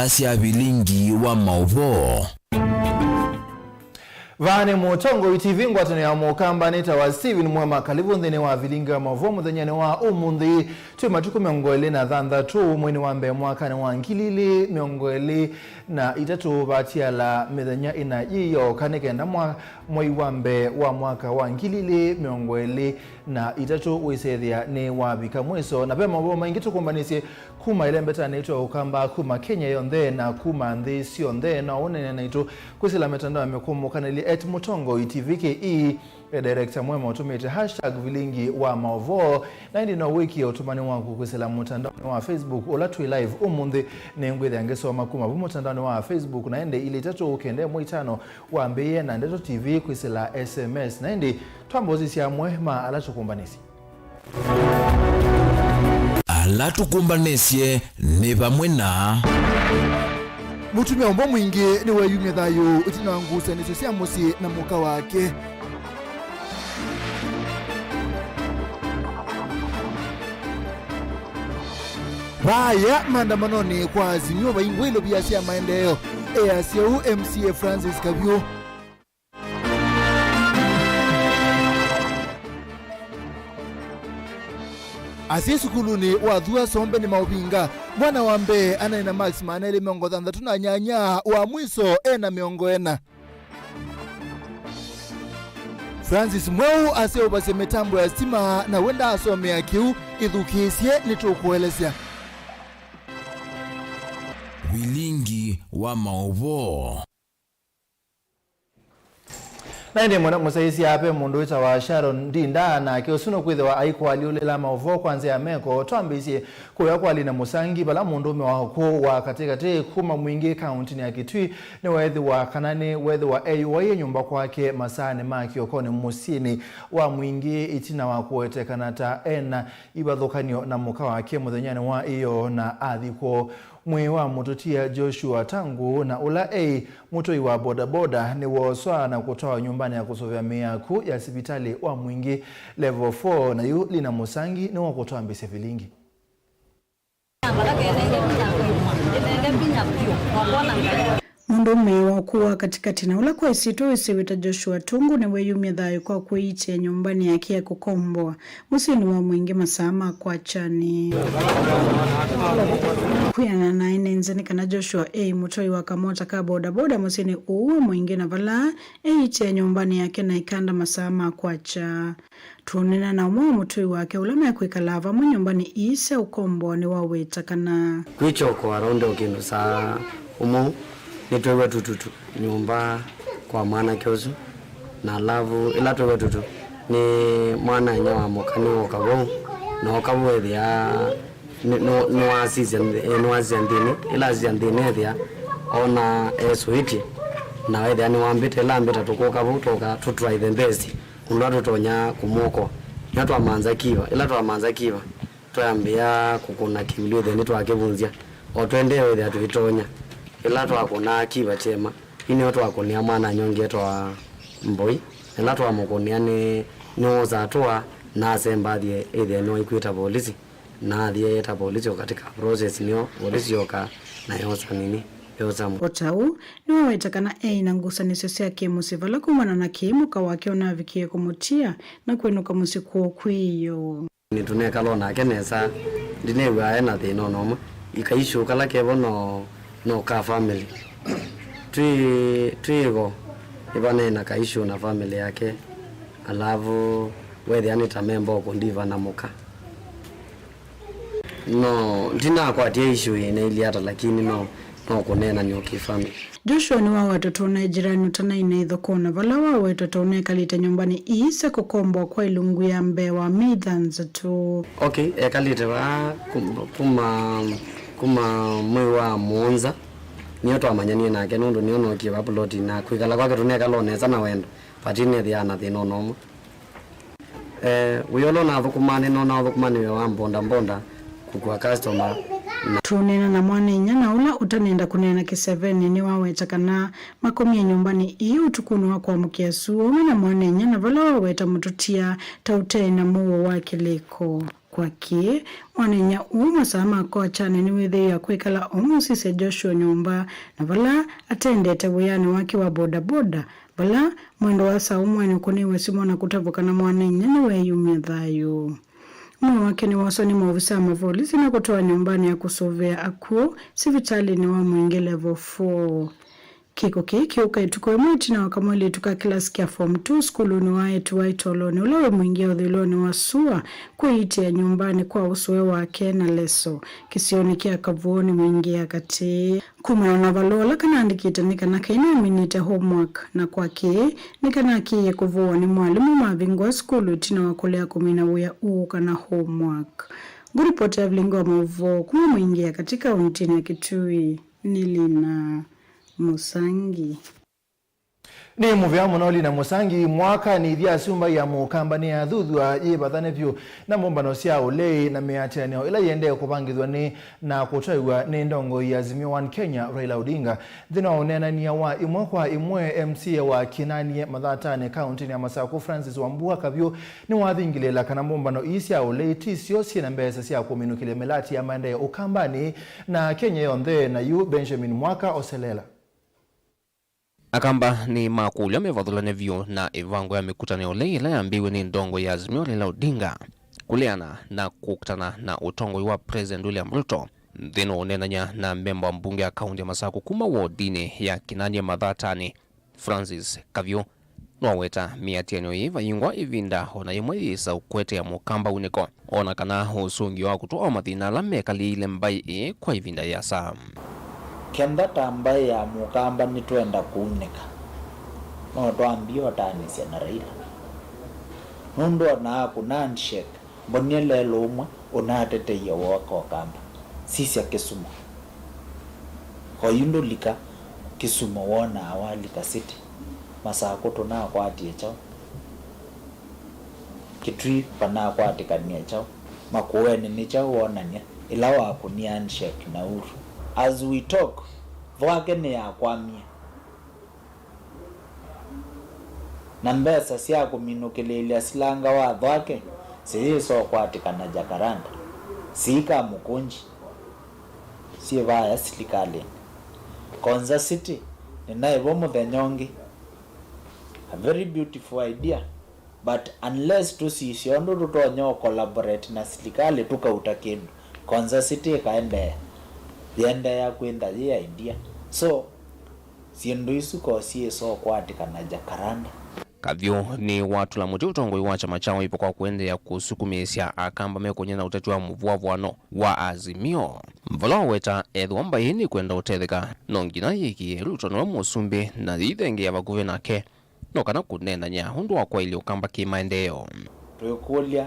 cia Vilingi Wa Mauvoo. Vane mutongo TV ngwatane ya mukamba nita wa Steven MUEMA kalibu ndene wa Vilingi Wa Mauvoo muthenya wa umundi twi matuku 23 mwini wa mbe mwaka ni wa 2023 batia la mithenya ina yiyo kanekenda mwai wa mbe wa mwaka wa 2023 wisethia ni wa bika mweso na pema bo maingi tukumbanisye kuma ile mbeta naitwa ukamba kuma Kenya yonthe na kuma nthi sionthe na unene naitwa kwisila mitandao ya mekumu kanali @mutongo TVKE director MUEMA utumite #Vilingi Wa Mauvoo na ndi no wiki ya utumani wangu kwisila mutandao wa Facebook olatwi live umundi nengwethe angesoma kuma bu mutandao wa Facebook na ende ile tatu ukende mwitano wa mbeye na ndeto TV kwisila SMS na ndi twambozi cia MUEMA alatukumbanisi alatukumbanisye ni bamwe na mutumia ombo mwingi ni weyumia thayo itinangusa nicio cia musi na muka wake Raya maandamanoni kwa azimio baingwilo biasia maendeleo ACU MCA Francis Kavyo Asisu kuluni wathua sombe ni maubinga mwana wa mbe anaina Max Manele miongo 3 na nyanya wa mwiso ena miongo ena Francis Mweu aseo base mitambo ya stima na wenda asome ya kiu idhukisye nitukuelezea Vilingi Wa Mauvoo. Naende mwana musaisi ape mundu wita wa Sharon Dinda na kiosuno kwithiwa aiko aliulela Mauvoo kwanza ya meko twambisye kuya kwali na musangi bala mundu ume wako wa katikati kuma mwingi kaunti ya Kitui ni wethi wa kanani wethi wa AUA nyumba kwake masane maki okone musini wa mwingi itina wa kuetekana ta ena ibadhokanio na muka wake muthenyani wa iyo na athiko mwe wa mututia Joshua Tangu na ula mutoi wa Bodaboda ni woswa na kutoa nyumbani ya kusovya miaku ya sibitali wa mwingi level 4 na yu lina musangi ni wakutoa mbise Vilingi. Mundu mewa kuwa katikati na ula kwa isito isiwita Joshua Tungu ni weyumia thayo kwa kuiche nyumbani yake ya kukomboa musini wa mwingi masama kwa chani kuyana na inenzeni kana Joshua mutoi wa kamota ka Bodaboda musini uwe mwingi na vala iche nyumbani yake na ikanda masama kwa cha tuonena na umo mutoi wake ulama ya kuikalava mu nyumbani isa ukombo ni waweta kana kwicho kwa rondo kinu saa umo nitwewe tututu nyumba kwa mwana kiozu na lavu ila twewe tutu ni mwana nyawa mokani wakabo na wakabo ya no asisi ndini ila asisi ndini ya ona suiti na wewe ni wambite lambita tukoka butoka tutwa the best kulwa tutonya kumoko nyatwa manza kiva ila twa manza kiva twambia kukuna kimlio the nitwa kebunzia otwende wewe atuvitonya ila twakona kiva tema ini watu wakonia mwana nyonge twa mboi ila twamukonia ni noza toa na sembadie ethe no ikwita polisi na thie eta polisi katika process nio polisi yoka na yosa nini yosa otau ni wawetakana na ngusa nisese yake musivala kumana na kimuka wake onavikie kumutia na kwenuka musikuo kwiyo ni tuneka lona kenesa ndinewa ena thino nomo ikaishu kala kebono no ka family twigo ibane na kaishu na family yake alavu wewe anita member kundiva na muka no ndina kwa tie issue ina iliata lakini no kunena nyoki family Joshua ni wa watoto na jirani utana inaidho kona vala wa watoto unekalita nyumbani isa kukombo kwa ilungu ya mbewa midhanza tu okay ekalite wa kuma mwewa monza niyo twamanyanie nake nundu niyo no kiva plot na kwikala kwake tuneka loneza na wendo patine thiana thino nomo uyolo na thukumani no na thukumani wa mbonda kukua customer tunena na mwanenya na ula utanenda kunena ki7 ni waweta kana makomia nyumbani iyo utukunu wa kwa mkiasuo na mwanenya na vala waweta mututia taute na muo wake leko kwaki mwanenya masama kochane ni withe ya kwikala omusise Joshua nyumba na vala atendete buyani wake wa bodaboda vala mwendo wa saa umwe kuniwe simona kutavuka na mwanenya niwe yumya thayo. Wake ni wasoni maofisa mavolisi na kutoa nyumbani ya kusovea aku sivitali ni wa mwingi level 4. Kiko kiuka itukoe mwiti na wakamweli ituka klasi kia form 2 skuluni wa etu wa itoloni ulewe mwingia udhiloni wa sua kuhiti ya nyumbani kwa usuwe wake na leso. Kisioni kia kavuoni mwingia kati kumeona valola kana andikita nika na kaina minite homework na kwa kie nika na kie kuvuoni mwalimu mavingwa skulu tina wakulea kumina uya uka na homework. Guripote ya Vilingi Wa Mauvoo kuma mwingia katika untini ya Kitui Nilina Musangi. Ni muvya munoli na Musangi mwaka ni thia sumba ya mukamba ni athudhwa yibathane vyu na mumbano cia ulei na miateneo ila yende kupangithwa ni na kutoiwa ni ndongo ya Azimio One Kenya Raila Odinga thina unenania wa imwe kwa imwe MCA wa Kinanie Mathatane county ya Masaku Francis Wambua kavyo ni wathingilela kana mumbano isia ulei tisio sina mbesa cia kuminukile melati ya maende ya ukambani na Kenya yonthe na yu Benjamin Mwaka Oselela. Akamba ni makulia mevathulane vyo na ivango ya mikutano leila ya mbiwe ni ndongo ya Azimio Raila Odinga kuleana na kukutana na utongo wa President William Ruto dhino unenanya na memba mbunge ya kaunti ya Masaku kuma wodine ya Kinanie Mathatane Francis Kavyo nwaweta miatiano yiva yingwa ivinda ona yemwe isa ukwete ya mukamba uneko ona kana usungi wa kutoa mathina la mekali ile mbai kwa ivinda ya saa kenda tambaye ya mukamba ni twenda kuunika no twambio tanisia na Raila nundo na kuna handshake mbonyele lumwe unatete ya wako kamba sisi ya Kisumu kwa yundo lika Kisumu wona awali kasiti Masaku tuna kwati chao Kitui pana kwati kania chao Makueni ni chao wonania ila wako ni handshake na uru. As we talk, vwake ni ya kwamia. Na mbesa siya kuminukilili silanga wa vwake, siiso kwatika na Jakaranda. Sika mukunji. Si vaya silikali. Konza City, ninaivomu the nyongi. A very beautiful idea. But unless tusisiondo tutonyo collaborate na silikali tuka utakindu. Konza City kaende yenda ya kwenda ya idea. So siendo isu kwa so kwatika na Jakaranda. Kavyo ni watu la muti utongo wa chama chao ipo kwa kuende ya kusukumisia akamba mekonye na utatu wa muvuavwano wa Azimio. Mvolo weta edhwamba hini kwenda utetheka nongina yiki Ruto na musumbi na dhidhenge ya WINAKE no kana kunenda nya hundu wa kwa ili ukamba kimaendeo. Tukulia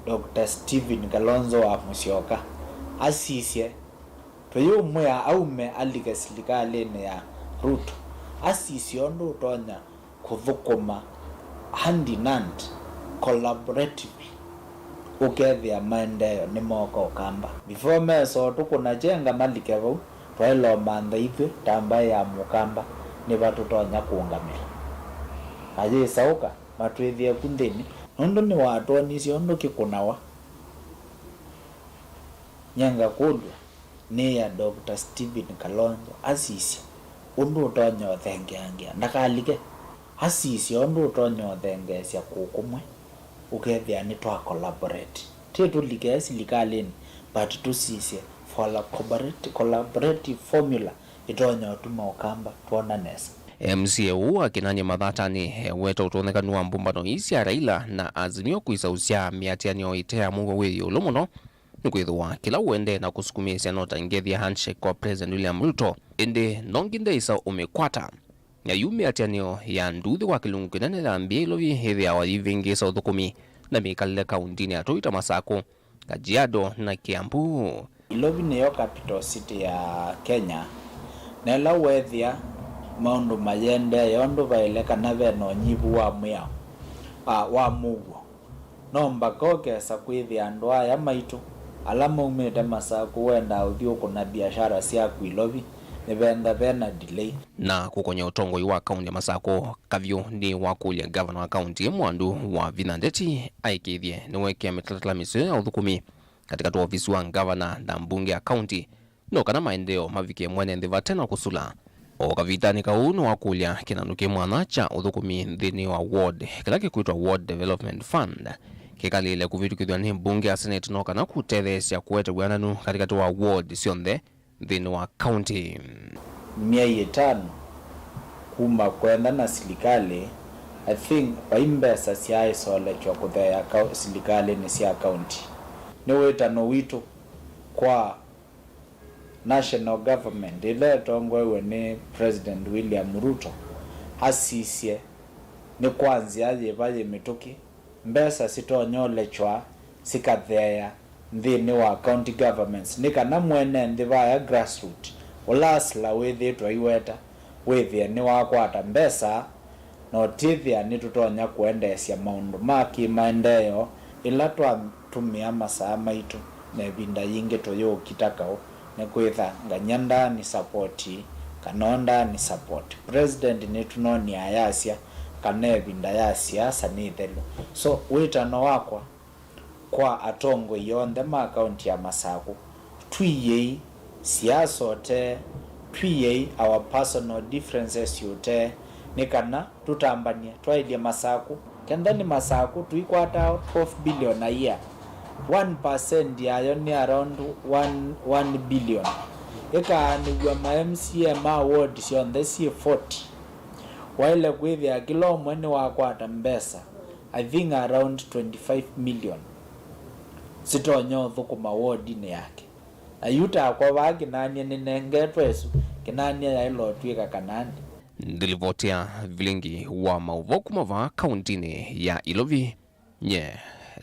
Dr. Stephen Kalonzo wa Musyoka asisye tuyo mwea aume alike silikali ya Ruto asisye ondo utonya kuthukuma hand in hand collaboratively ukethia maendeleo ni moko kamba before meso tukuna jenga malike vau twailo manda ithu tamba ya mukamba ni batu tonya kuungamira aje sauka matwithie kundeni nondo ni watu ni siondo kikunawa nyanga kulwa ni ya Dr. Stephen Kalonzo asisi undu utonyo thenge angia ndakalike asisi undu utonyo thenge cia kukumwe ukethia ni twa collaborate tetu like silikali but tusisi for a collaborative formula itonyo tuma ukamba tuona nesa. MCA uwa Kinanie Mathatane weta utoneka nuwa mbumbano isi ya Raila na Azimio kuisausia miatianio itea mungu weyo lumuno nukwithwa kila uende na kusukumisia nota ngethia handshake kwa President William Ruto ende nonginde isa umekwata ya yume atianio ya nduthi wa kilungu kinane la mbielovi hivi ya walivingi sa uthukumi na mikalile kauntini ya Toita Masaku Kajiado na Kiambu. Ilovi niyo capital city ya Kenya nela wethia maundu mayende yondo vaileka na veno nyivu wa mwea wa Mauvoo no mbakoke sa kwithia andu aya maitu alama umete Masaku wenda uthio kuna biashara cia Ilovi nibenda bena delay na kukonya utongoi wa kaunti ya Masako kavyo ni wakulia governor wa kaunti Mwandu wa Vinandeti aikithie niweke mitatala miso ya uthukumi katika tu ofisi wa governor na mbunge ya kaunti no kana maendeo mavike mwene ndeva tena kusula o kavitani kauno wakulia kinanuke mwana cha uthukumi ndini wa ward kila kikuitwa Ward Development Fund kikalile kuvitukithwa ni mbunge ya senate no kana kutethesia kuwete gwananu katika tu wa ward sionde ndini wa county miai 5 kuma kwenda na serikali. I think paimbesa siya sole chwa kuthea serikali ni siya county ni wetano wito kwa national government ile tongwe ni President William Ruto asisye ni kwanza aje baje mituki mbesa sitonyole chwa sikathea ndini wa county governments nikana mwene ndivaya grassroots olasla withitwa iweta withia ni wakwata mbesa no tithia ni tutonya kuendesya maundu maki maendeleo ila twatumia masaa maitu na binda yingi toyo kitakao ne kwitha nganyanda ni supporti kanonda ni support president ni tunoni ayasya kana binda ya siasa ni thelo so witano wakwa kwa atongo yonde ma county ya Masako twiye siasa ote twiye our personal differences yote nikana tutambania twaidie Masako kenda ni Masako tuikwata 12 billion a year 1% yayo ni around 1 billion eka ni gwa MCA ma ward sion this year 40 while kwithia kilo mwene wakwata mbesa I think around 25 million sitonyo thukuma ward ni yake ayuta kwa wagi nani nengetwesu kinani ya ilo twika kanani ndilivotia Vilingi wa Mauvoo kumava kauntini ya Ilovi nye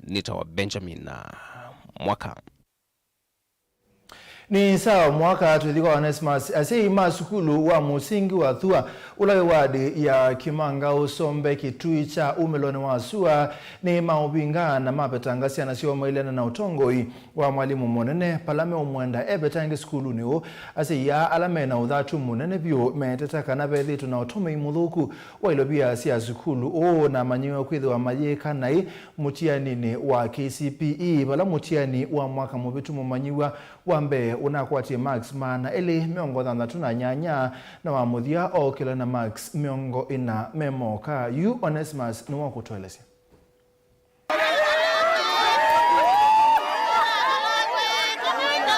nitawa Benjamin Mwaka ni sawa mwaka tulikuwa Onesmus asei masukulu wa musingi wa thua ulawe wadi ya Kimanga usombe kitui cha umeloni wa sua ni maubinga na mapetangasi anasiwa mailena na utongoi wa mwalimu monene palame umwenda ebetangi skulu niyo asei ya alame na udhatu monene biyo metetaka na bedhitu na utome imudhuku wa ilobia siya skulu o na manyiwa kwithe wa majeka na mutianini wa KCPE bala mutiani wa mwaka mubitu mumanyiwa wambe unakwatie Max mana eli miongo thandatuna nyanya na wamuthia okila na Max miongo ina memoka yu Onesmus nuwa kutuelezea.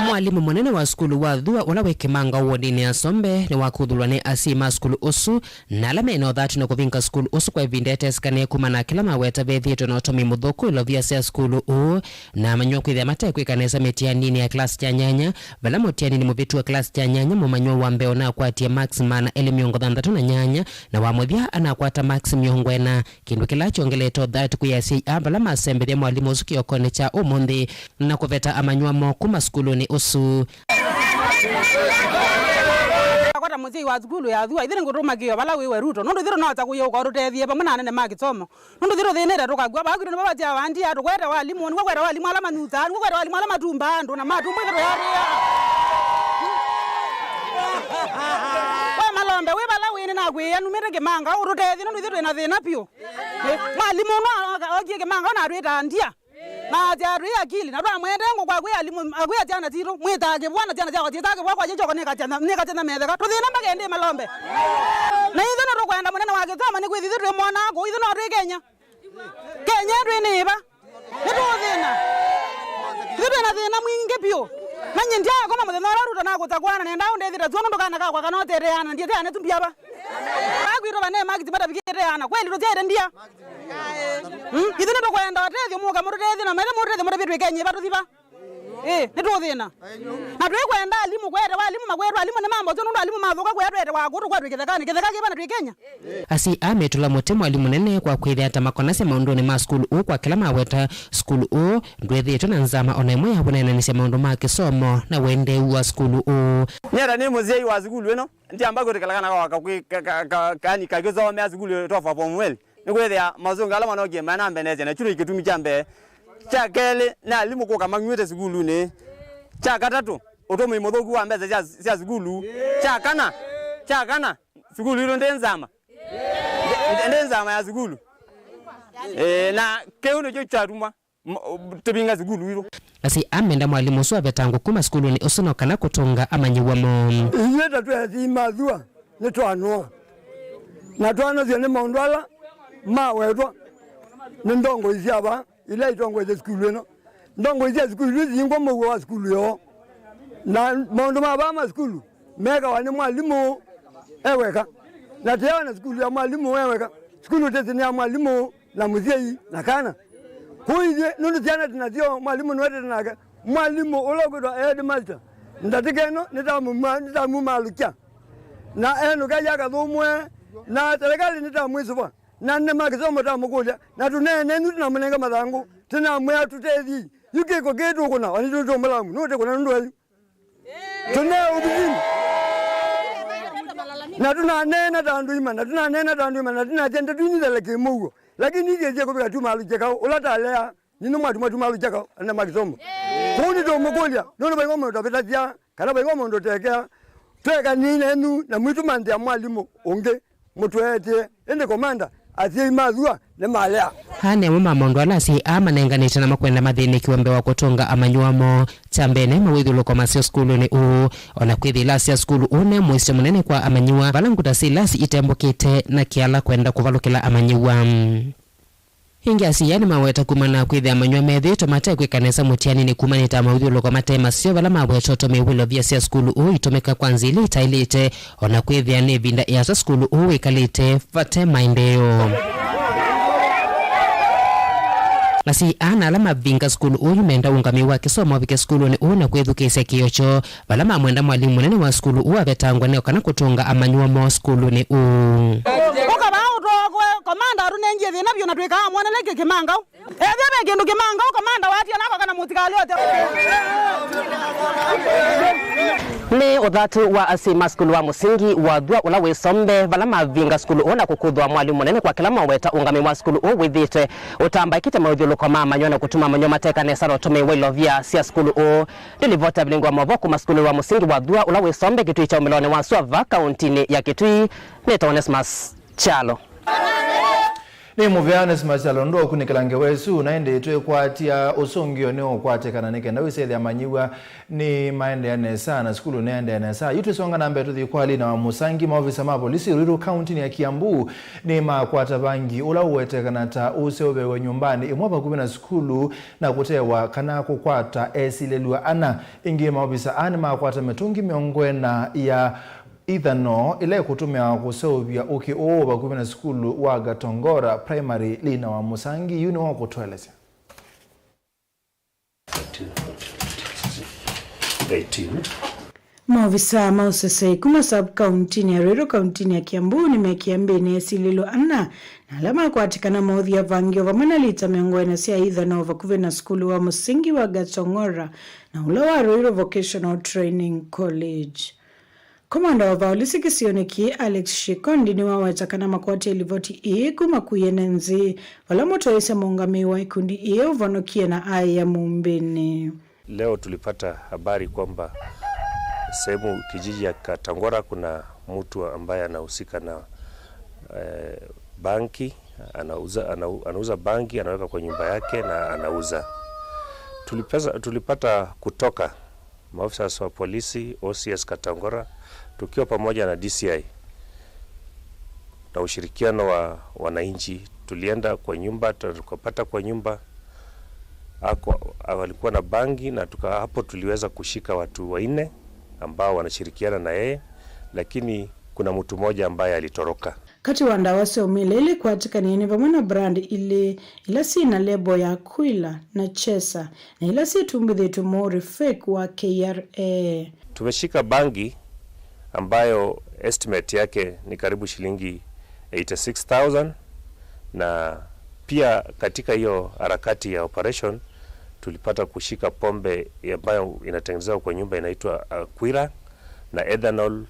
Mwalimu munene wa skulu wa thua ulawe Kimanga wodini ya sombe ni wakuthulwa ni asima skulu usu na alame ino dhati na kuvinka skulu usu kwa vindete skane kumana kila maweta vethieto na otomi mudhuku ilovia sea skulu uu na manyua kwithia mate kwikanesa metianini ya klasi cha nyanya vala mutianini muvitu wa klasi cha nyanya mumanyua wambeo na akwatia Max mana eli miongo thanthatu na nyanya na wamuthia anakwata Max miongo ena kindu kila chongeleto dhati kuyasi vala masembethia mwalimu usu kiokone cha umundi na kuveta amanyua mokuma skulu ni usu kwata muzi wa skulu ya thua ithire nguruma kio bala wiwe Ruto nundu thiro no ta kuyo ko rutethie pamwe na nene magitsomo nundu thiro thinere tukagwa bagire baba tia wandi atu kweta walimu ni kweta walimu ala manuta ni kweta walimu ala matumba andu na matumba thiro yaria wa malombe we bala wini na gwe anu mere Kimanga urutethie nundu thiro ina thina pio walimu no ogie Kimanga na rwita ndia na jaru akili na mwende ngo kwa gwe alimu agwe jana tiro mwitage bwana jana jago jitage kwa jicho koneka jana metheka tuthina magende malombe na itho no kwenda munene wake tama ni kwithi thire mwana go itho no ri Kenya ndwi niba ni tuthina thire na thina mwingi pio na nyindia koma muthenya Ruto na gutakwana nenda undethira tuono ndukana ka kwa kana tereana ndiye tane tumbiaba agwiro bane magiti bada bikitereana kweli rutere ndia ithu ndo kwenda watethio muka murutethi na mere murutethi murabitwe Kenya batuthiba nituthina na twikwenda alimu kwete walimu magwetu alimu ni mambo tuno alimu mathuka kwetwete wagutu kwatwe kithekani kibana twi Kenya asi ametula muti mwalimu nene kwa kwithia ta makonase maundu ni ma skulu u kwa kila maweta skulu u ndwethitwe na nzama ona imwe yabunenanisia maundu ma kisomo na wende wa skulu u nyera ni muziei wa skulu ino ndi ambako tikalakana kwa kani kagizome skulu tofa pomweli nikwethia mazungu ala manogie mana mbeneze na churu ikitumi chambe cha kele na alimu kwa kamangwete skulu ni cha katatu otomo imodogu wa mbeza sia zugulu chakana zugulu ilo ndenzama ya zugulu na keuno cho charuma tebinga zugulu ilo asi amenda mwalimu so abetangu kuma skulu ni usono kana kutunga amanyiwamo yeta tu yazimadhua netwanwa na twana zene maundwala mawetwa ndongo iziaba ile itongo ze skulu eno ndongo izi skulu zingwa mo wa skulu yo na maundu mabama skulu mega wani mwalimu eweka na tewa na skulu ya mwalimu eweka skulu tezini ya mwalimu na muzei na kana huize nundu tiana tinazio mwalimu nwete tinaka mwalimu ulogudwa headmaster ndatikeno nitamu malukia na eno kaya kadhumwe na serikali nitamwisufa na nemakisomo tamukulya na tunene nutinamunenga mathangu tinamwea tutezi yukiko kitu kuna wanituto mulamu nute kuna nundu ayu tune ubizini na tunanena tanduima na tunajenda tuinizaleke mugo lakini hizi kubika tu malukia kao ulatalea nino mwatu malu chaka na makisomo kuni to mukulya nono baingomo utapetatia kana baingomo ndotekea teka ninu na mwitu mande ya mwalimu onge mutwete ende komanda azie mazua ne malea hane mama mondwala si amanenganita na makwenda mathini kiwembe wa kutunga amanyuamo chambene mawithulo kwa masio skulu ni ona kwithi lasi ya skulu une mwisi munene kwa amanyua valanguta si lasi itembokite na kiala kwenda kuvalukila amanyua hingi asiyani maweta kumana kwithi amanyua methi tomate kwikanesa mutiani ni kumanita mawithulo kwa matema sio vala maweta tome wilo vya siya skulu itomeka kwanzili itailite ona kwithi ane vinda iasa skulu ikalite fate maindeo Lasi ana alama vinga skulu uyu menda ungami wake soma wike skulu ni una kwethu kese kiyocho balama mwenda mwalimu nene wa skulu uwa vetangwa neo kana kutunga amanyua mo skulu ni Oka ba utogwe komanda runenje thina byo natweka mwana leke kimanga ethebe kindu kimanga komanda watia nako kana mutikali yote ni uthatu wa asima skulu wa musingi wa thua ula wisombe balama vinga skulu ona kukuthwa mwalimu nene kwa kila maweta ungami wa skulu withite utambaikite mauthiulu kwa mama nyona kutuma manyo mateka ne saro tome wilovia sia skulu dilivota Vilingi Wa Mauvoo kuma skulu wa musingi wa thua ula wisombe kitui cha umilone wa Suava kauntini ya Kitui neta Onesmus Chalo ni muvianes machalo ndo kunikilange wesu naende itwe kwatia usungio neo kwatekana nikenda wisethi amanyiwa ni maende ya nesa na skulu neende ya nesa yitu songa nambe tuthi kwali na musangi maofisa ma polisi Ruiru County ya Kiambu ni makwata bangi ula uwetekana ta useobe we nyumbani imwapa kubina skulu na kutewa kana kukwata esilelua ana ingi maofisa ani makwata metungi miongwena ya ithano ile kutumia kuseuvya uki oba kubina skulu wa Gatongora primary lina wa musangi yuni wa kutweleza Maofisa mausese kuma sub-county ya Ruiru County ya Kiambu ni mekiambi esililo ana na alama kwatikana maudhi ya vangio vamana lita miongwena siya ithano vakuvina skulu wa musingi wa Gatongora na ula wa Ruiru Vocational Training College. Komanda wa vaulisi kisioneki Alex Shikondi ni wawatakana makwati ilivoti kuma kuyenenzi wala moto isa muungami wa ikundi uvanokie na aya mumbini. Leo tulipata habari kwamba sehemu kijiji ya Gatongora kuna mtu ambaye anahusika na banki, anauza banki, anaweka kwa nyumba yake na anauza. Tulipata kutoka maafisa wa polisi OCS Gatongora tukiwa pamoja na DCI na ushirikiano wa wananchi, tulienda kwa nyumba, tukapata kwa nyumba walikuwa na bangi na hapo tuliweza kushika watu 4 ambao wanashirikiana na yeye, lakini kuna mtu mmoja ambaye alitoroka. Kati wandawase umilele kwa atika ni vamana brand ila si na lebo ya Kwila na Chesa na ila si tumbidhe tumori fake wa KRA. Tumeshika bangi ambayo estimate yake ni karibu shilingi 86,000 na pia katika hiyo harakati ya operation tulipata kushika pombe ambayo inatengenezwa kwa nyumba inaitwa Kwila na ethanol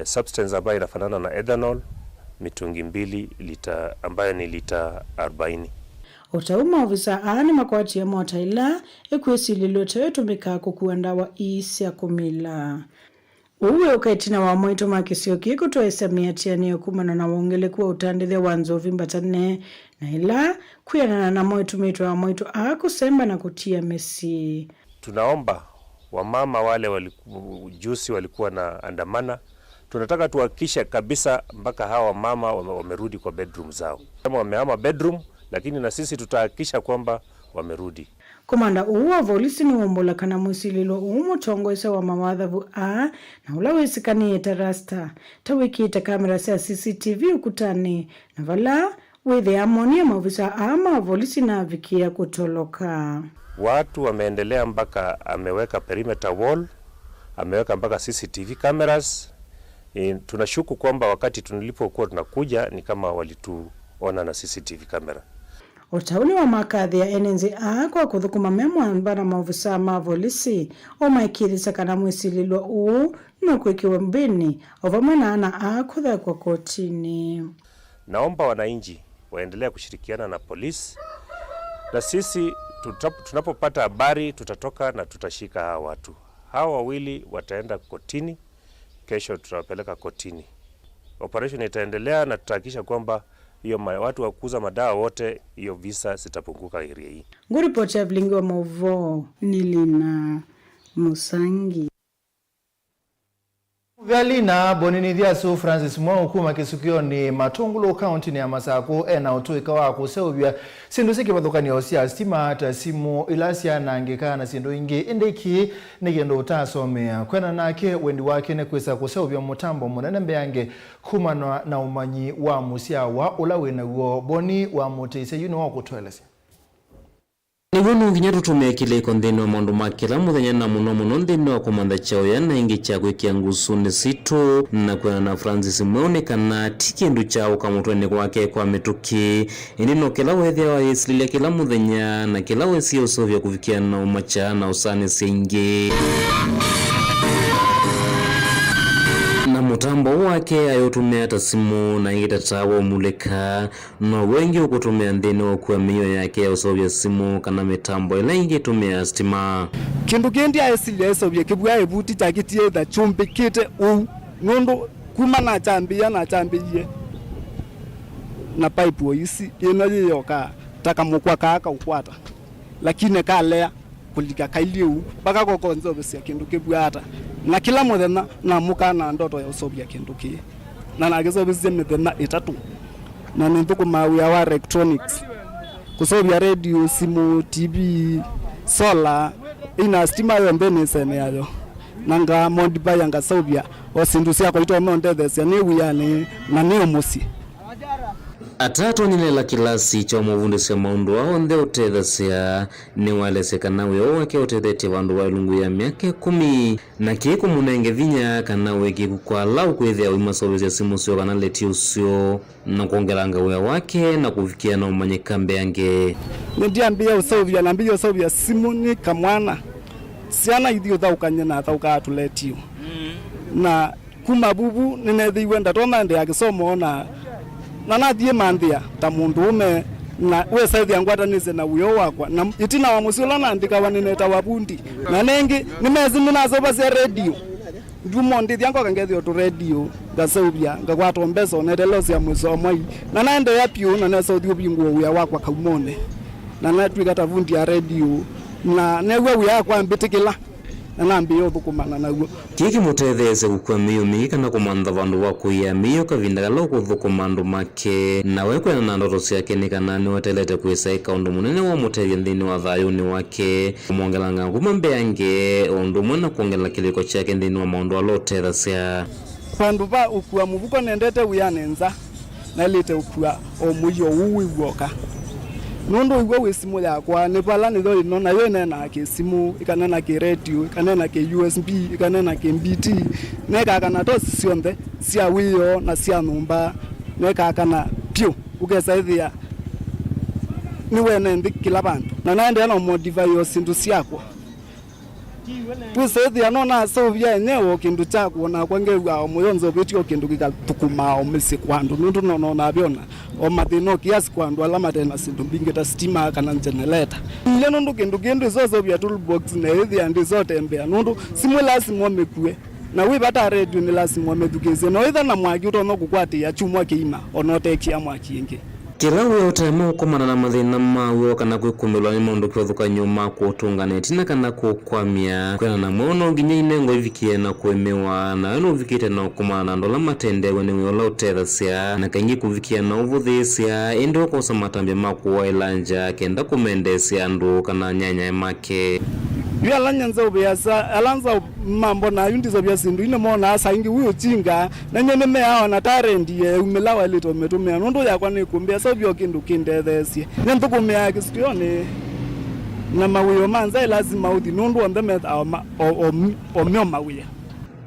substance ambayo inafanana na ethanol mitungi 2 lita ambayo ni lita 40. utauma ofisa aani makwati ya mota ila ekwesililo tetumika kukuenda wa isya kumila. Uwe ukaitina wa mwito makisio kiko tuwaesamia tiani kumana na wongele kuwa utandithia wanzovi mbatane na ila kuyana na mwito wa mwito akusemba na kutia mesi. Tunaomba wamama wale juzi walikuwa na andamana, tunataka tuhakikishe kabisa mpaka hawa mama wamerudi kwa bedroom zao. Kama wamehama bedroom, lakini na sisi tutahakikisha kwamba wamerudi. Komanda uwa volisi ni wombola kana mwisililo tongo isa wa mawadhavu na ulawesikani etarasta tawikita kamera sa CCTV ukutani na vala wethe amoni ya maofisa ama volisi na vikia kutoloka. Watu wameendelea mpaka ameweka perimeter wall, ameweka mpaka CCTV cameras. Tunashuku kwamba wakati tulipokuwa tunakuja ni kama walituona na CCTV camera. Utauni wa makadhi ya NNZA kwa kuthukuma memwa mbana maofisa mavolisi omaikirisa kana mwisililo na kwekiwa mbini ovamwena ana kutha kwa kotini. Naomba wananchi waendelea kushirikiana na polisi, na sisi tunapopata habari tutatoka na tutashika hawa watu. Hawa wawili wataenda kotini, kesho tutawapeleka kotini. Operation itaendelea na tutahakikisha kwamba hiyo watu wa kuuza madawa wote hiyo visa zitapunguka area hii. Nguripoti ya Vilingi Wa Mauvoo Nilina Musangi. Vyalina bonini dhiasu Francis Mwau kuma kisukio ni Matungulo County ni ya Masako na utuika wako seubia sindu siki wathukani osia stima ata simu ilasia na angeka na sindu ingi indeki nigendo utasomea kwena nake wendi wake ne kwesa kuseubia mutambo munene mbeange kumana na umanyi wa musia wa ulawe na uo boni wa mutese yuno wako tuelesi. Nigonu nginya tutumia kile kondeni wa maundu makila muthenya na muno ndini wa komanda chao ya na ingi cha kwekia ngusu ni sito na kwena na Francis Mwau kana tikindu chao kamutwene kwake kwa mituki indino kila wethia wa yesililia kila muthenya na kila wesi usovya kufikia na umacha na usani singi na mutambo wake ayotumia hata simu na ingitatawa muleka na wengi ukutumia ndini wa kuwa miyo yake ya usovya simu kana mitambo ila ingitumia stima. Kindu kendi aesilia usovya kibwa ebuti chakitie da chumbi kite nondo kuma na chambia na pipe oisi inaje yoka taka mukwa kaka ukwata lakini kalea kulika kailiu baka kokonzo besia kindu kibwa hata na kila muthenya na muka na ndoto ya usovya kindu ki na nagezo bizye mithenya itatu na nithuku mawia wa electronics kusovya radio simu TV solar ina stima yombe ni sene yayo nanga modiba yanga sovya osindu sia ko ito mondethe ni wiyani na ni omusi atatu nilela kilasi cha muvunde sia maundu wao ndhe utethasia ni waleseka nawe wake utetete vandu wa lungu ya miaka 10 na kiku munenge vinya kana weki kukwala ukwethia uimasovya simu sio kana leti usio na kuongelanga wea wake na kufikia na umanyika mbeange ndiambia usovya na mbio usovya simu ni kamwana siana ithio thaukanye na thauka atuletio na kuma bubu ninethiwe ndatona ndi akisomo na nathie manthia ta mundu ume na we saithia ngwatanise na uyo wakwa na itina wa musula na ndika waneneta wabundi na nengi nimezi minazoba cia radio ndumo ndithia ngo kangethio tu radio gasaubia ngagwato mbeso netelo cia mwiso mwai na naende yapio na nasothio bingu uya wakwa kaumone na natwika tavundi ya radio na newe uya kwa mbitikila na mbio thukumana naguo kiki mutethese gukwa miyo mika na kumantha vandu wa kuya miyo kavinda galo kuthukumandu make na wekwena na ndoto ciake ni kana ni wetelete kwisaika undu munene wa mutethia nthini wa thayuni wake kumwongelanga nguma mbeange undu mwana kuongela kiliko chake nthini wa maundu alotethacia vandu va ukua muvuko nendete wianenza na lite ukua omuyo uwiwoka nondo igwa wesimu yakwa ne pala ne thoi no na yone na ke simu ikanena ke radio ikanena ke USB ikanena ke MBT ne kaka na to sionthe sia wiyo na sia numba ne kaka na pio ukesaithia ni wene ndi kila bantu na naende na modify yo sindu siakwa Tusethi anona sovya enyewe kindu cha kuona kwange wa muyonzo betio kindu gikatukuma omisi kwandu nundu nona abiona o mathino kiasi kwandu alama tena sindu mbinge ta stima kana generator ile nundu kindu zozo bya toolbox na hithi andi zote mbea nundu simwe lazima mekue na we bata radio ni lazima medugeze no itha na mwaki utono kukwati ya chumwa kiima onote kia mwaki ingi kila we utaimu kumana na mathina mawe kana kwikumirwa ni maundu kiothuka nyuma kutunganeti na kana kukwamia kwena na mwono nginya inengo ivikie na kwemewa na eno uvikite na kumana ndola matendewe ni wiola utethasia na kaingi kuvikia na uvuthisya indi wakosa matambia makuwa ilanja kenda kumendesia andu kana nyanya make Yua lanyanza ubiasa, alanza mambo na yundizo bia sindu ine mona asa ingi uyo chinga na nyene mea hawa na tarendi ye umelawa lito metumea nundu ya kwa ni kumbia sobyo kindu kindethesye nyantu kumea kistione na mawiyo manza lazima uthi nundu wa mbeme o meo mawiya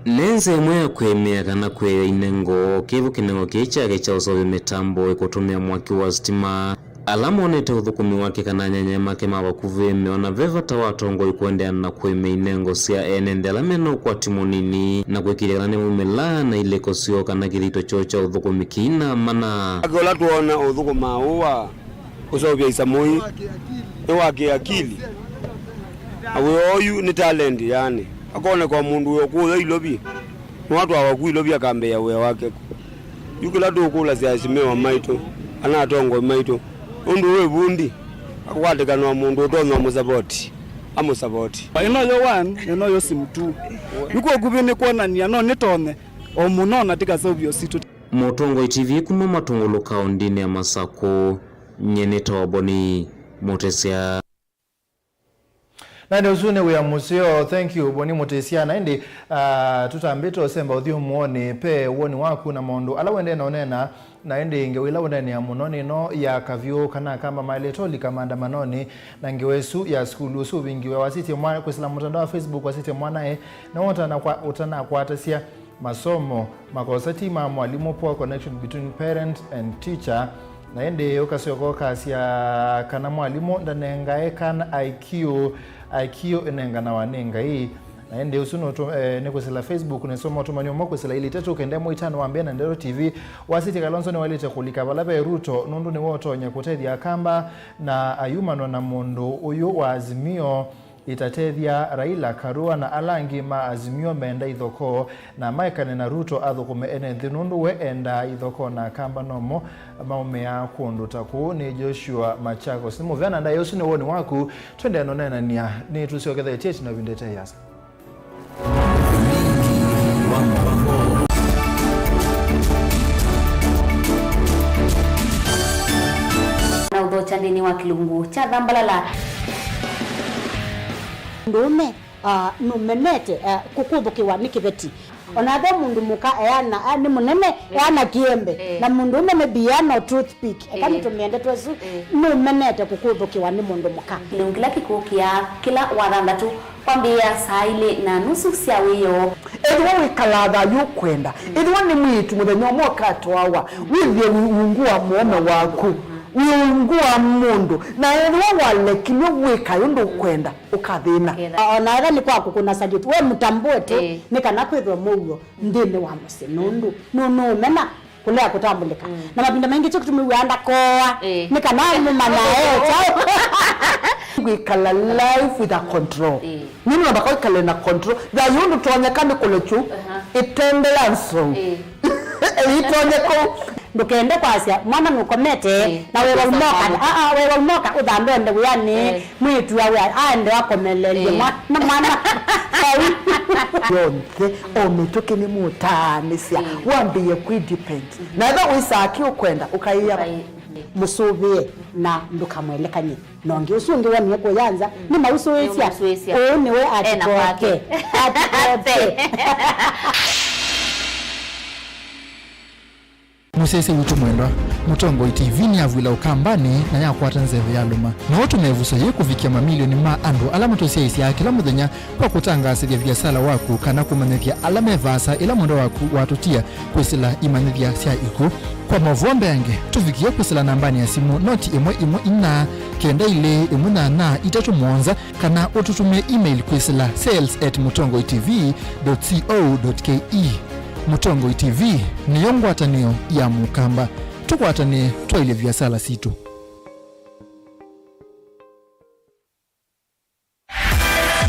nenze mwe kwemea kana kwe inengo kivu kinengo kichage cha usobe mitambo ikutumia mwaki wa stima alama onete uthukumi wake kana nyanya make mabakuveme ona veva tawatongo ikuendea na kweme inengo sia enende alameno kwa timonini na kwekile kana mumela na ileko sio kana kilito chocha uthukumi kina mana agola tuona uthukuma uwa usobya isamoi ewake akili awe oyu ni talent yani akone kwa mundu yokuza ilobi watu hawakuilobi akambe ya we wake yukila tukula siasimewa maito anatongo maito undu we bundi akwandika no mundu utonwa musapoti amusapoti ino yo one ino yo simtu yuko kubini kuonania no nitone omunona tikasovyo situ Motongo TV kuma matongolo kaundini ya Masako nyene tawaboni motesia na ndio zune we museo. Thank you boni motesia na ndi tutambito semba uthio muone pe woni waku na mondo ala wende naonena na ndi ngewila wendani ya munoni no ya kavyo kana kama mailetoli kama manoni na ngewesu ya skulu su vingiwe wasiti mwana kwa sila mtandao wa Facebook wasiti mwanae na utana kwa atasia masomo makosati ma mwalimu poor connection between parent and teacher na ende ukasoko kasia kana mwalimu ndanengae kana IQ enenga na wanenga hii na ende usuno nekusela Facebook nesoma tumanyo moko sela ili tatu kende moitano wambia na Ndero TV wasiti Kalonzo ni walite kulika balabe Ruto nundu ni woto nyakutethia kamba na ayumano na mundu uyu wa Azimio itatethia Raila Karua na alangi ma Azimio menda ithoko na maikane na Ruto athukume ene thinundu we enda ithoko na kamba nomo maumea kundu taku ni Joshua Machako simu vyana nda yosu ni woni waku twende anonena nia ni tusioketha cheti na vindete yasa na udho chandini wa kilungu cha dhambalala ndume numenete kukubukiwa nikibeti onathe mundu muka eana ni munene eana kiembe na mundu ume mebiano toothpick ekani tumiende twesu numenete kukubukiwa ni mundu muka kila kikukia kila wathandatu kwambia saile na nusu cia wiyo edwo wikalatha yukwenda edwo ni mwitu muthenya mwoka twawa withie ungua muome waku wiungua mundu na edwo walekimyo wika yundu kwenda ukathina na era ni kwaku kuna sajiti we mutambute nikana kwithwa mugo ndini wa musinundu no mena kulea kutambulika na mapinda mengi tukutumiwanda koa nikana mumana chao wikala life with a control nini wabaka wikala na control da yundu tuonyekane kulechu itendelanso itonyeko ndukende kwasia mwana nukomete na wewe umoka udambende yani mwitu wawe aende wakomelele mwana yonke ometoke ni mutanisia wambiye kwidepend na eba wisaki ukwenda ukaiya musubie na ndukamwelekanye nonge usungi wani yako yanza ni mausuwesia niwe atikoke musese witu mwendwa Mutongo TV ni avwila ukambani na yakwata nzeve ya luma na watu mevusa ye kufikia mamilioni ma andu alama tosiaisi ya kila muthenya kwa kutangasa vya biasala waku kana kumanethia alama evasa ila mwendo waku watutia kwisila imanethia sia iku kwa mavombe yange tufikia kwisila nambani ya simu noti imwe ina kenda ile imuna na itatu mwonza kana ututume email kwisila sales@mutongotv.co.ke. Mutongo TV ni yongwatanio ya mukamba tukwatane twaile biasala situ.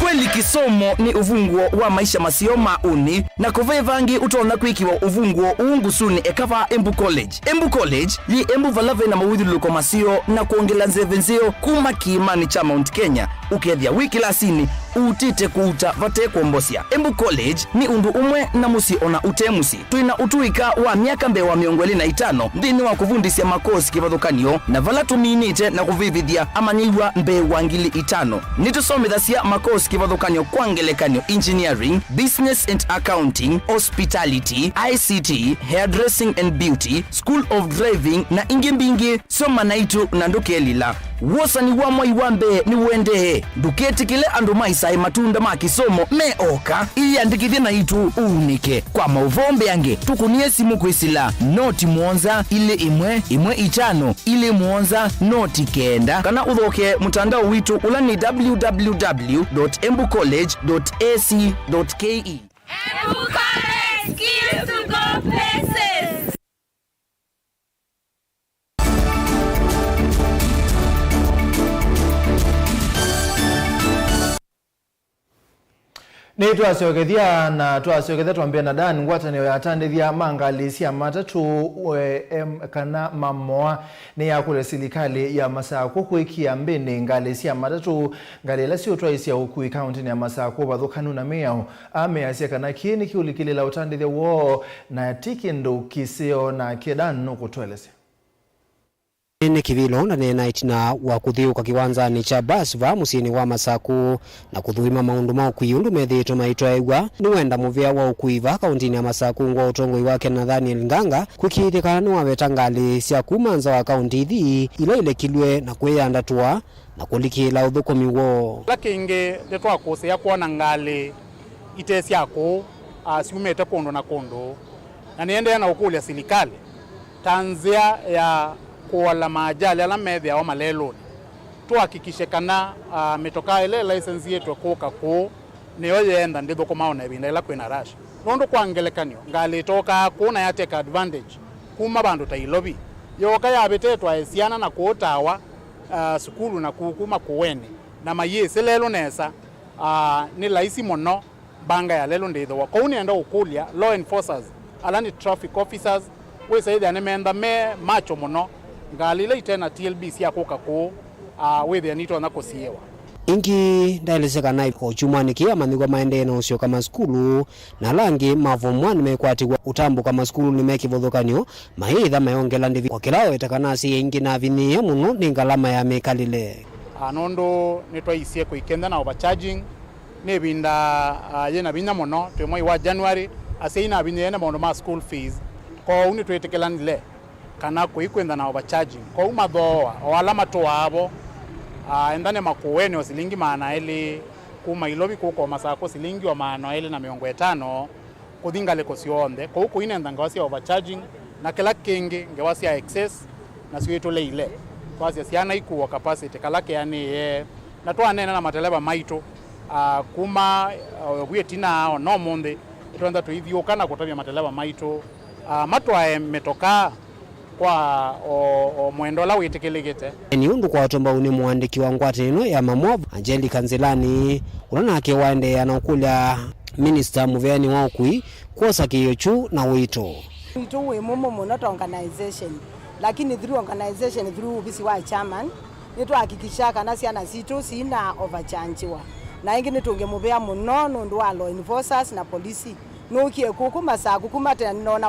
Kweli kisomo ni uvunguo wa maisha masio mauni na kuvevangi utona kwikiwa uvunguo uungusuni ekava Embu College. Embu College yi Embu valave na mawidhuluko masio na kuongela nzevenzio kuma kiimani cha Mount Kenya ukethia wiki lasini utite kuuta vate kuombosia. Embu College ni undu umwe na musi ona utemusi tuina utuika wa miaka mbewa miongweli na 5 ndini wa kuvundisia makosi kivathukanio na vala tuminite na kuvivithia amanyiwa mbewa ngili 5 nitusomithasya makosi kivathukanio kwa ngelekanio engineering, business and accounting, hospitality, ICT, hairdressing and beauty, school of driving na ingi mbingi soma naitu na ndukelila wosa ni wamwa iwambe ni uendehe duketi kile andu maisai matunda makisomo meoka ili andikithia na itu unike kwa mauvombe yange tukunie simu kwisila noti mwonza ile imwe 5 ile mwonza noti kenda kana uthoke mutandao witu ula ni www.embucollege.ac.ke. Embu College, skills to go places. Ni tuasiokethia na tuasiokethia tuambia na Dan ngwatanio ya tandithia mangalisia matatu kana mamoa ni ya kule silikali ya Masako kuikia mbini ngalisia matatu ngalela sio twaisia ukui county ya Masako bathukanu na meo ameasia kana kini kiulikili la utandithia wo na tikindu kisio na kedanu kutwelese. Ni kivilo na night na wa kuthiuka kiwanzani cha Basva musini wa Masaku na kuthuima maundu ma ukuyundu methito maitwa egwa ni wenda muvia wa ukuiva kauntini ya Masaku ngwa utongoi wake na Daniel Nganga kukiithikana ni wavetangali cia kumanza wa kaunti ithi ila ilekilwe na kwiyanda twa na kulikila uthukomi wo lakingi ndetwa kusia kuona ngali itesi yako asiumete kondo na kondo na niende na ukulia silikali tanzia ya kuwala majali ala medhia wa maleloni tuhakikishe kana metoka ile license yetu kuka ku niyo yenda nditho kumaona ibinda ila kwina rush nondo kwangelekanio ngali toka kuna ya take advantage kuma bandu tailobi yoka yabetetwa esiana na kuotawa sukulu na kukuma kuwene na mayese lelo nesa ni laisi mono banga ya lelo nditho wa kauni enda ukulia law enforcers alani traffic officers we saidi anemenda me macho mono ngalile itena TLB sia kuka ku wethe anito na kosiewa ingi ndaelezeka na uchumani kia manigwa maendeno usio kama skulu na langi mavomwani mekwatiwa utambu kama skulu ni mekivothokanio mahitha mayongela ndivi kwa kilao itakanasi ingi na vinie muno ni ngalama ya mekalile anondo nitwaisie kuikenda na overcharging nebinda yena binya muno twemoi wa January aseina binya mondo ma school fees ko unitwetekelanile kana kuikwenda na overcharging kwa umadhoa alama toabo endane makuweni o silingi maana ili kuma ilobi kuko Masako silingi wa maana ili na 500 kudingale kosionde kwa huko inenda ngawasi overcharging na kila kingi ngawasi ya excess na siyo itole ile kwa siana ikuwa capacity kalake yani na toa nena na mateleba maito kuma wetina no monde itwenda to hivyo kana kutabia mateleba maito matwa metoka kwa mwendo la witekelegete ni undu kwa watomba uni muandiki wa ngwate ino ya Mamovu Angeli Kanzelani unanake waende anaokulia minister muveani wa ukui kosa kiyochu na wito ito we momo not organization lakini through organization through visi wa chairman nito hakikisha kana siana situ sina overchangiwa na ingi nitungemuvea muno nundu wa law enforcers na polisi nukie kuku Masaku kumate nona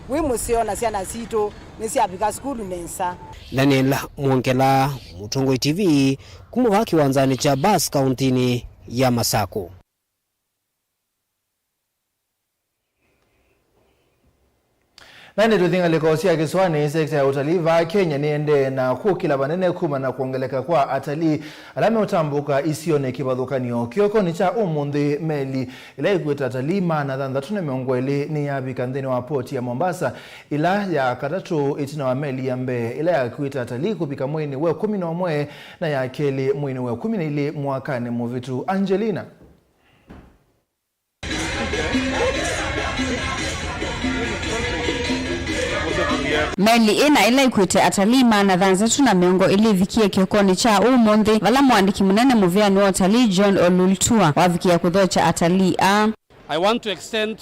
we musiona siana situ nisiapika skulu nensa. Daniel Mwongela, Mutongo TV, kumuwa kiwanzani cha Bas kauntini ya Masako. Nani tuthinga likosia kiswani sekta ya utalii va Kenya niende na kukila banene kuma na kuongeleka kwa atalii alame utambuka isione kibadhukanio kioko ni cha umundi meli ila ikuita atalii maana thandatu na miongo ili ni ya bikandhini wa poti ya Mombasa ila ya katatu itina wa meli ya mbe ila ya kuita atalii kupika mwini we 11 na ya keli mwini we 12 mwakani muvitu Angelina. Meli ina ila ikuite atalii maana thanzatu na miongo ili vikie kiokoni cha umundi vala mwandiki munene muviani wa atalii John Olultua wavikia kudhocha atalii I want to extend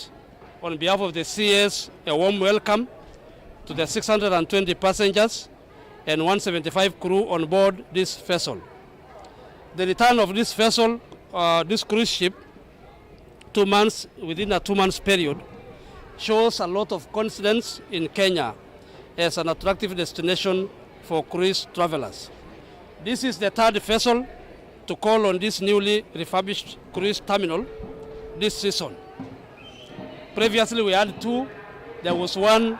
on behalf of the CS a warm welcome to the 620 passengers and 175 crew on board this vessel. The return of this vessel, this cruise ship, 2 months within a 2 months period, shows a lot of confidence in Kenya as an attractive destination for cruise travelers. This is the third vessel to call on this newly refurbished cruise terminal this season. Previously we had 2. There was one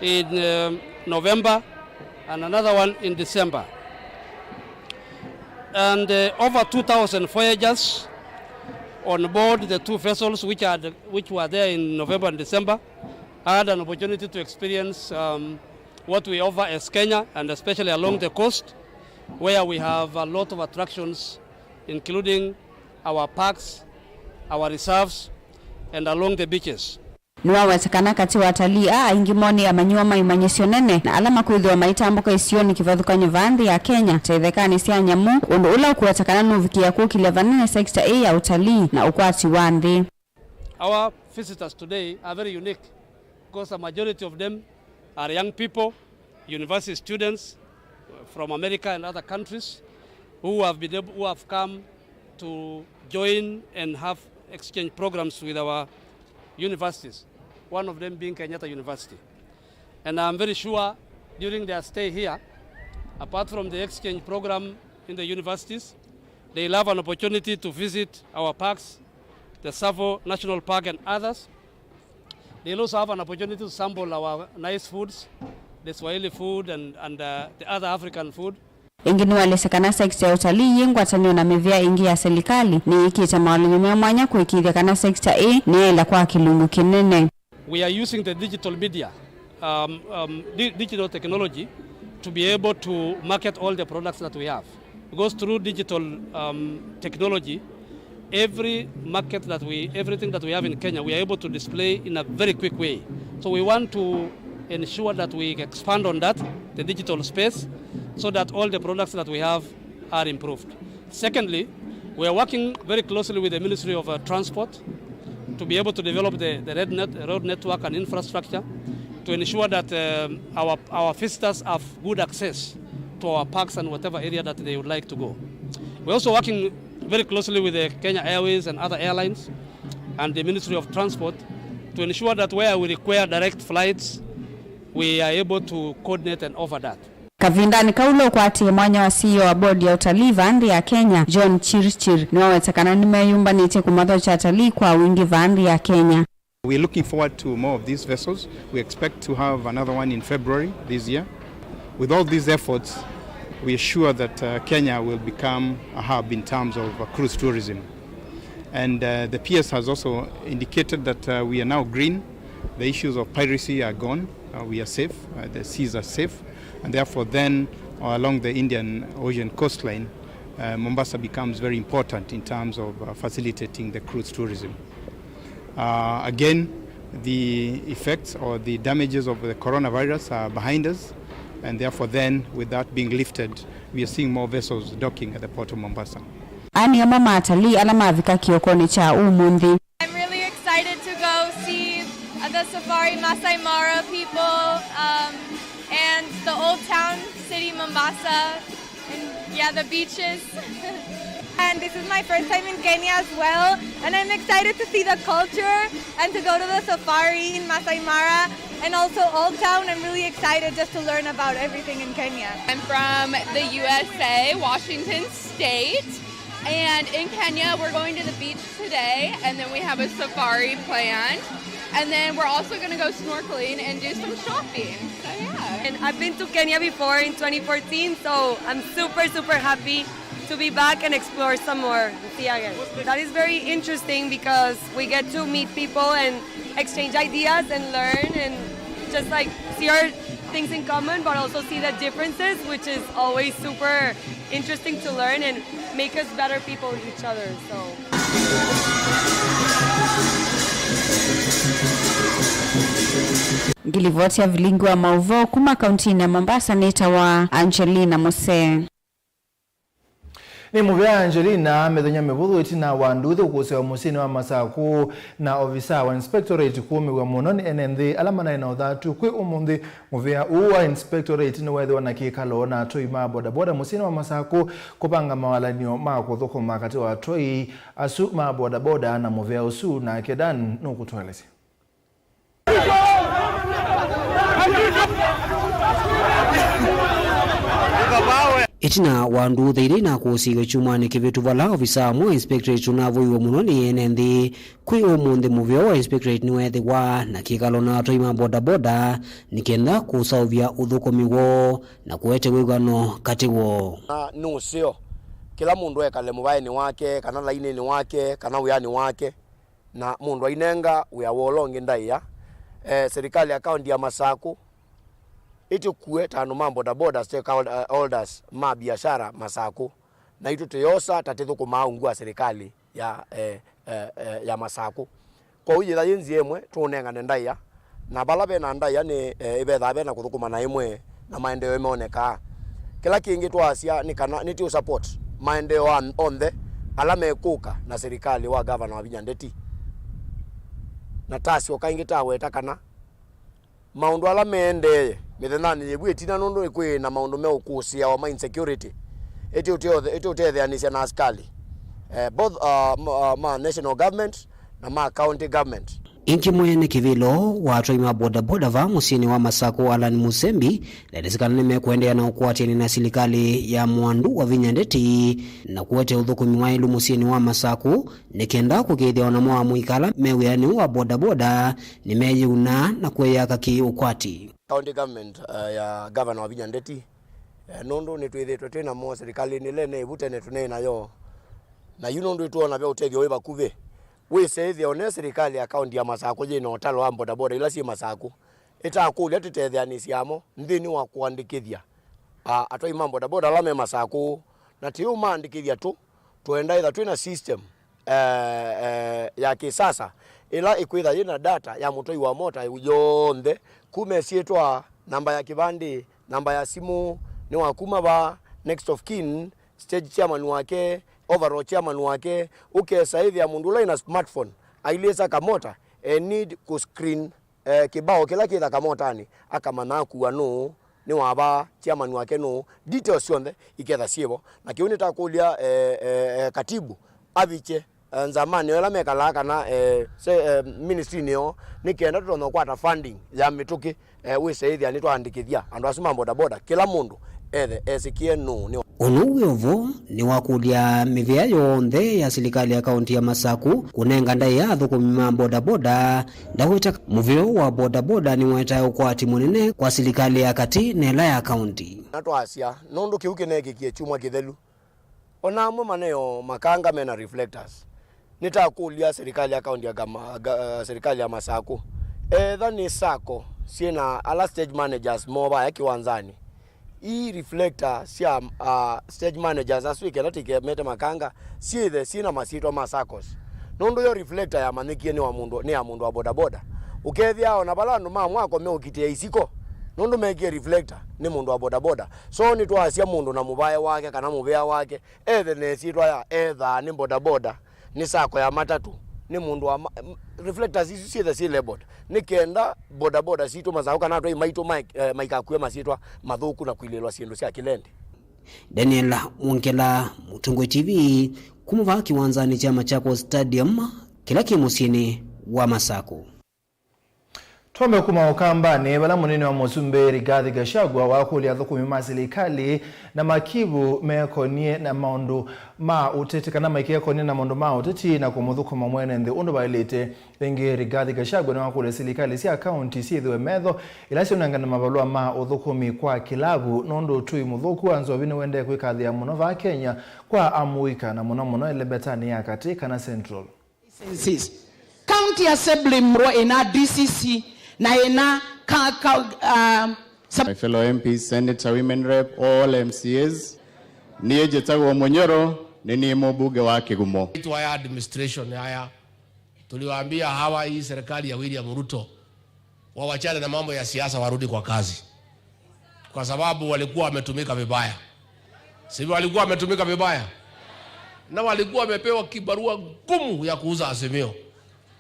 in November and another one in December. And over 2,000 voyagers on board the 2 vessels which were there in November and December had an opportunity to experience what we offer as Kenya, and especially along the coast, where we have a lot of attractions, including our parks, our reserves, and along the beaches. Niwawetekana kati wa atalii ingimoni ya manyuama imanyisio nene na alama kuidhiwa maitambuka isioni kivadhukanyo vaandhi ya Kenya taithekani siya nyamu undu ula ukuwetekana nuvikia kukile vanene sekta ya utalii na ukwati wandhi. Our visitors today are very unique because a majority of them are young people, university students from America and other countries who have come to join and have exchange programs with our universities, one of them being Kenyatta University. And I'm very sure during their stay here, apart from the exchange program in the universities, they'll have an opportunity to visit our parks, the Tsavo National Park and others. They'll also have an opportunity to sample our nice foods, the Swahili food and the other African food. Ingini walesekana sekta ya utalii yingwa tanyo na mivia ingi ya serikali ni ikita mawalinyumia mwanya kuikidha kana sekta ni ila kwa kilungu kinene. We are using the digital media, digital technology to be able to market all the products that we have. Because through digital technology, everything that we have in Kenya, we are able to display in a very quick way. So we want to ensure that we expand on that, the digital space, so that all the products that we have are improved. Secondly, we are working very closely with the Ministry of Transport to be able to develop the road network and infrastructure to ensure that our visitors have good access to our parks and whatever area that they would like to go. We're also working very closely with the Kenya Airways and other airlines and the Ministry of Transport to ensure that where we require direct flights, we are able to coordinate and offer that. Kavindani kaulo kwa ati mwanya wa CEO wa bodi ya utalii vaandhi ya Kenya John Chirchir niwawetekana nimeyumba nite kumadho cha atalii kwa wingi vaandhi ya Kenya. We're looking forward to more of these vessels. We expect to have another one in February this year. With all these efforts, we are sure that Kenya will become a hub in terms of cruise tourism. And the PS has also indicated that we are now green. The issues of piracy are gone. We are safe. The seas are safe. And therefore then along the Indian Ocean coastline, Mombasa becomes very important in terms of facilitating the cruise tourism. Again, the effects or the damages of the coronavirus are behind us, and therefore then with that being lifted, we are seeing more vessels docking at the port of Mombasa. Ani ya mama atalii alama avika kiokoni cha umundi. I'm really excited to go see the safari Masai Mara people and the old town city Mombasa and yeah, the beaches. And this is my first time in Kenya as well, and I'm excited to see the culture and to go to the safari in Masai Mara and also Old Town. I'm really excited just to learn about everything in Kenya. I'm from the USA, Washington State, and in Kenya we're going to the beach today, and then we have a safari planned. and then we're also going to go snorkeling and do some shopping. So yeah. And I've been to Kenya before in 2014, so I'm super happy to be back and explore some more. See again. That is very interesting because we get to meet people and exchange ideas and learn and just like see our things in common, but also see the differences, which is always super interesting to learn and make us better people with each other. So. Ngilivoti ya Vilingi Wa Mauvoo kuma kaunti na Mombasa nita wa Angelina Mose. Ni muvya Angelina medhonya mevudhu itina wanduthi ukusewa musini wa masaku na ofisa wa inspectorate kumi wa mononi NND alamana ina udhatu kwe umundi muvya uwa inspectorate ni wedhi wanakikalo na atoi ma bodaboda musini wa masaku kupanga mawalanio makuthuko makati wa atoi asu ma bodaboda na muvya usu na kedan nukutuelezi. Itina wandu theiri na kusiwe chumani kivitu vala ofisa mwa inspectorate unavoiwa muno ni NND kwi umundi muvyo wa inspectorate niwethi wa na kikalo na atoima bodaboda nikenda kusauvya uthukomi wo na kuete wigano kati wo. Nusio kila mundu ekale mubaini wake kana laini ni wake kana uyani wake na mundu ainenga uya wolongi ndaiya serikali akaunti ya masaku itu kuwe tanu mambo bodaboda stakeholders ma biashara masaku na itu teyosa tatethuko maungua serikali ya masaku kwa ujitha yinzi emwe tunenga ndaiya na balabe na ndaiya ni ibethabe na kuthukuma na imwe na maendeleo imeoneka kila kingi twasia ni kana ni to support maendeleo on the alame kuka na serikali wa governor wa Vinyandeti na tasi okaingi taweta kana maundu alame ende mithenani yebwetina nondo ikwe na maundu me ukusia wa insecurity eti utethianisia na askali both ma national government na ma county government. Inki mwene kivilo watu ima bodaboda va musini wa Masako Alan Musembi ledesikana nime kuendea na ukuatini na silikali ya mwandu wa Vinyandeti na kuwete udhukumi wa ilu musini wa Masako nikenda kukidhia wanamoa muikala mewiyani wa bodaboda nimeji una na kuweya kaki ukwati. County government ya governor wa Vinyandeti nondo nituidhetwe tena mo serikali nilene ibute netune na yo na yunondo ituona vya utegi weba kuve wese one serikali akaunti ya Masako je no talo wa bodaboda ila si Masako itakulia tutethyanisiamo ndini wa kuandikithia atoi mambo bodaboda lame Masako na tiu maandikithia tu tuenda ila twina system ya kisasa ila ikuitha yina data ya mutoi wa mota ujonde kume sietwa namba ya kibandi namba ya simu ni wakuma ba next of kin stage chairman wake overall chairman wake ukesa hivi ya mundula ina smartphone ailesa kamota need ku screen kibao kila kitha kamotani akamana kuwa no ni waba chairman wake no details yonde iketha siebo na kiuni takulia katibu abiche nzamani wala mekala kana ministry niyo nikenda tutono kwata funding ya mituki wese hivi anitwa andikithia andu asuma bodaboda kila mundu esikie no ni Unuwevo ni wakulia mivya yonthe ya silikali ya kaunti ya Masaku kunenga ndai ya thukumi bodaboda ndawita muvyo wa bodaboda ni weta ukwati munene kwa silikali ya kati nela ya kaunti. Natwasia nondu kiuke negikie chumwa kithelu ona amwe maneo makanga mena reflectors nitakulia serikali ya kaunti ya serikali ya Masaku thani sako sina ala stage managers moba ya kiwanzani hii reflector sia stage managers aswike latike mete makanga siithe sina masitwa Masakos nondo yo reflector ya manikie ni wa mundu ni ya mundu wa bodaboda ukethia ona balandu ma mwako me ukitia isiko nondo mekie reflector ni mundu wa bodaboda so ni twasia mundu na mubaya wake kana mubaya wake ne sitwa ya ni bodaboda ni sako ya matatu ni mundu wa reflectors isi the labeled nikenda bodaboda sito mazao kana to maito maika kuya masitwa mathuku na kuilelwa sindu cia kilende. Daniel Munkela, Mutungwe TV, kumuva kiwanzani cha Machako Stadium kila kimusini wa Masako. Twame kuma ukambani bala munini wa Musumbe Rigathi Gachagua wakulia thukumi serikali na makibu mekonie na maundu ma utete kana maikia konie na maundu ma uteti na kumudhukuma mwene nthi undu bailete bengi Rigathi Gachagua na wakulia serikali si akaunti si thiwe metho ilasi unangana mabalua ma uthukumi kwa kilabu nundu tui mudhuku anzo bini wende kwikathia muno va Kenya kwa amuika na muno ile betani ya katika na Central County Assembly mro ina DCC na ina my fellow MPs, Senator, Women Rep, all MCAs, niye tago Monyoro, nini mbuge wake gumo. Tuwaya administration haya, tuliwaambia hawa hii serikali ya William Ruto, wawachane na mambo ya siasa warudi kwa kazi. Kwa sababu walikuwa wametumika vibaya. Sivyo walikuwa wametumika vibaya. Na walikuwa wamepewa kibarua gumu ya kuuza Azimio.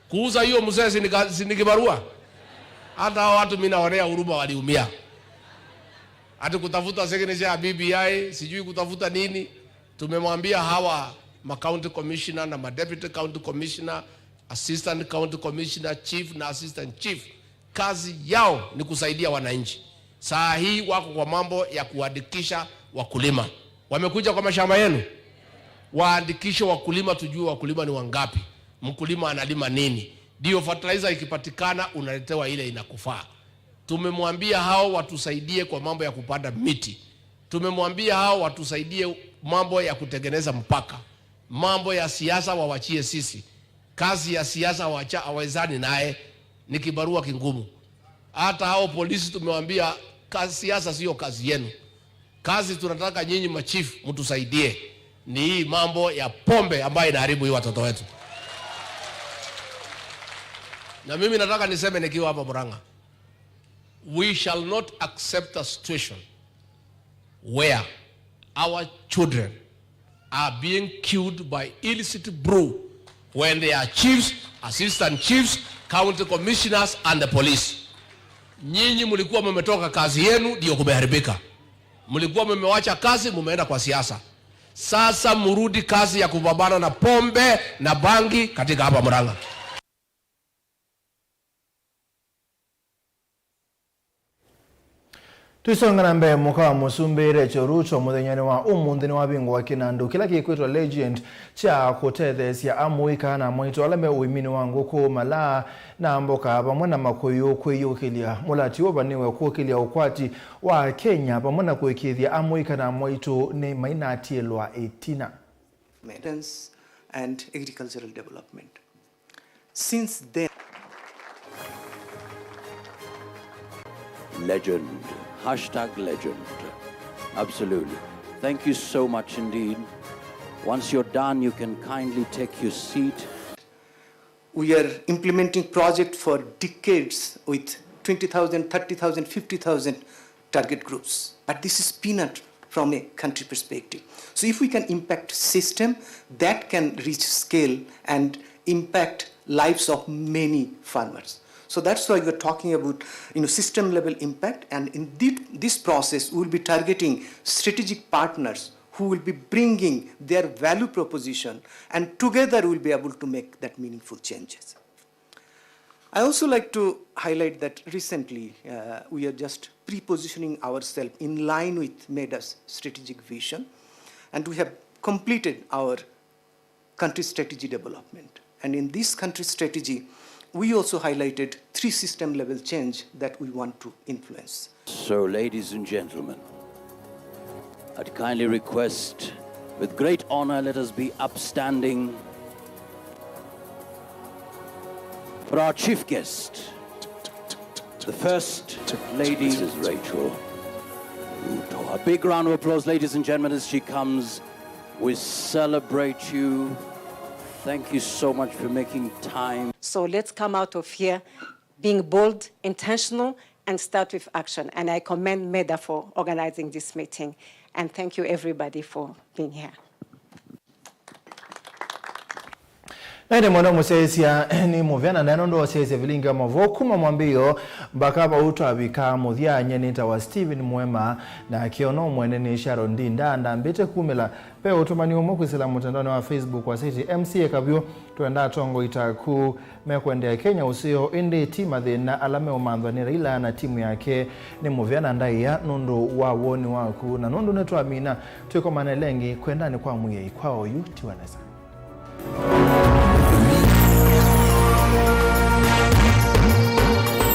Kuuza hiyo mzee ni kibarua. Hata watu mimi naonea huruma waliumia. Hata kutafuta signature ya BBI, sijui kutafuta nini. Tumemwambia hawa county commissioner na deputy county commissioner, assistant county commissioner, chief na assistant chief, kazi yao ni kusaidia wananchi. Saa hii wako kwa mambo ya kuandikisha wakulima. Wamekuja kwa mashamba yenu. Waandikishe wakulima, tujue wakulima ni wangapi. Mkulima analima nini? Ndio fertilizer ikipatikana unaletewa ile inakufaa. Tumemwambia hao watusaidie kwa mambo ya kupanda miti. Tumemwambia hao watusaidie mambo ya kutengeneza mpaka. Mambo ya siasa wawachie sisi. Kazi ya siasa hawawezani naye, ni kibarua kingumu. Hata hao polisi tumemwambia siasa sio kazi yenu. Kazi tunataka nyinyi machifu mtusaidie. Ni hii mambo ya pombe ambayo inaharibu hii watoto wetu. Na mimi nataka niseme nikiwa hapa Murang'a, we shall not accept a situation where our children are being killed by illicit brew when they are chiefs, assistant chiefs, county commissioners and the police. Nyinyi mlikuwa mmetoka kazi yenu ndio kumeharibika. Mlikuwa mmewacha kazi mumeenda kwa siasa. Sasa murudi kazi ya kupambana na pombe na bangi katika hapa Murang'a. Tuisongana mbe muka wa Musumbe Recho Ruto muthenyani wa umundi ni wabingu wa Kinandu kila kikwitwa legend cha kutethesia amuika na mwito alame uimini wangu ku mala na mboka pamwe na makoyo kwiyukilia mulati wabaniwe kukilia ukwati wa Kenya pamwe na kuikithia amuika na mwito ni mainatielwa 18 maintenance and agricultural development. Since then, legend. #legend. Absolutely. Thank you so much indeed. Once you're done, you can kindly take your seat. We are implementing project for decades with 20,000, 30,000, 50,000 target groups. But this is peanut from a country perspective. So if we can impact system, that can reach scale and impact lives of many farmers. So that's why we're talking about system level impact, and in this process we will be targeting strategic partners who will be bringing their value proposition, and together we will be able to make that meaningful changes. I also like to highlight that recently we are just pre-positioning ourselves in line with MEDA's strategic vision, and we have completed our country strategy development. And in this country strategy, we also highlighted 3 system level change that we want to influence. So, ladies and gentlemen, I'd kindly request, with great honor, let us be upstanding for our chief guest, the First Lady, Mrs. Rachel Ruto. A big round of applause, ladies and gentlemen, as she comes. We celebrate you. Thank you so much for making time. So let's come out of here being bold, intentional, and start with action. And I commend MEDA for organizing this meeting. And thank you everybody for being here. Nende mwana musesia ni muvyana nanondo wasesia Vilingi Wa Mauvoo kuma mwambio mbakaba utabika muthia nyenita wa Steven MUEMA na kiono mwene ni Sharon Ndinda ndambite kumela pe utumani umo kwisila mutandao wa Facebook wa City MCA kabyo tuenda tongo itaku mekwendea Kenya usio indi tima thina alame umandwa ni Raila na timu yake ni muvyana ndai ya nondo wa woni waku na nondo netu amina tuko manelengi kwenda ni kwa muye kwao yu tiwanesa.